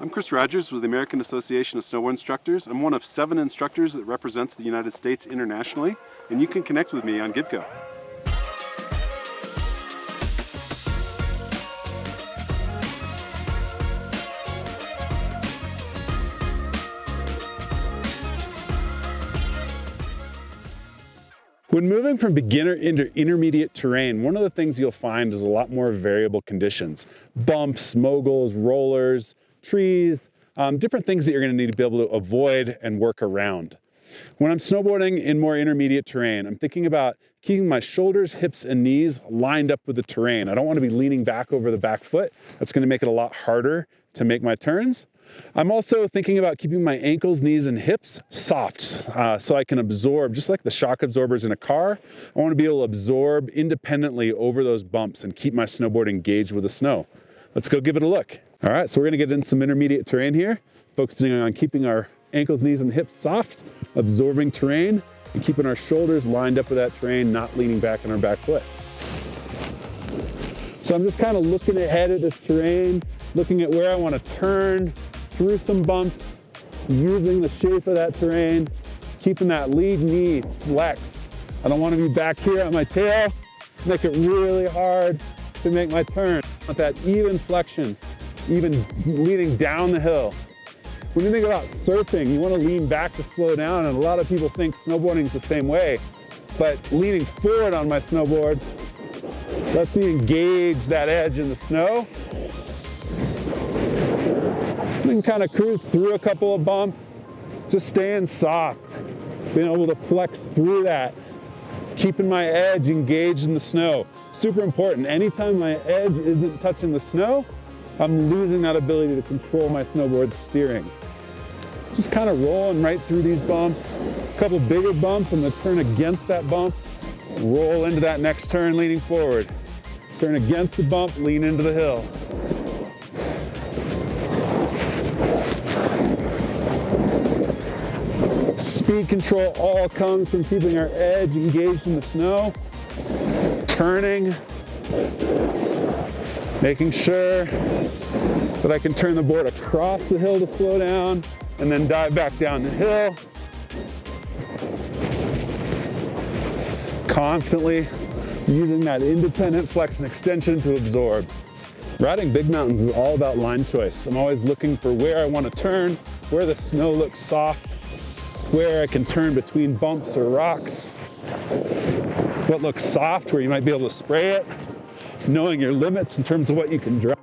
I'm Chris Rogers with the American Association of Snowboard Instructors. I'm one of 7 instructors that represents the United States internationally, and you can connect with me on Givego. When moving from beginner into intermediate terrain, one of the things you'll find is a lot more variable conditions. Bumps, moguls, rollers, trees, different things that you're going to need to be able to avoid and work around. When I'm snowboarding in more intermediate terrain, I'm thinking about keeping my shoulders, hips, and knees lined up with the terrain. I don't want to be leaning back over the back foot. That's going to make it a lot harder to make my turns. I'm also thinking about keeping my ankles, knees, and hips soft so I can absorb, just like the shock absorbers in a car. I want to be able to absorb independently over those bumps and keep my snowboard engaged with the snow. Let's go give it a look. All right, so we're going to get in some intermediate terrain here, focusing on keeping our ankles, knees, and hips soft, absorbing terrain, and keeping our shoulders lined up with that terrain, not leaning back on our back foot. So I'm just kind of looking ahead at this terrain, looking at where I want to turn through some bumps, using the shape of that terrain, keeping that lead knee flexed. I don't want to be back here on my tail, make it really hard to make my turn. I want that even flexion, even leaning down the hill. When you think about surfing, you want to lean back to slow down, and a lot of people think snowboarding is the same way, but leaning forward on my snowboard lets me engage that edge in the snow. You can kind of cruise through a couple of bumps, just staying soft, being able to flex through that, keeping my edge engaged in the snow. Super important. Anytime my edge isn't touching the snow, I'm losing that ability to control my snowboard steering. Just kind of rolling right through these bumps. A couple bigger bumps, I'm going to turn against that bump, roll into that next turn leaning forward. Turn against the bump, lean into the hill. Speed control all comes from keeping our edge engaged in the snow, turning, making sure that I can turn the board across the hill to slow down and then dive back down the hill. Constantly using that independent flex and extension to absorb. Riding big mountains is all about line choice. I'm always looking for where I want to turn, where the snow looks soft, where I can turn between bumps or rocks, what looks soft, where you might be able to spray it, knowing your limits in terms of what you can drive.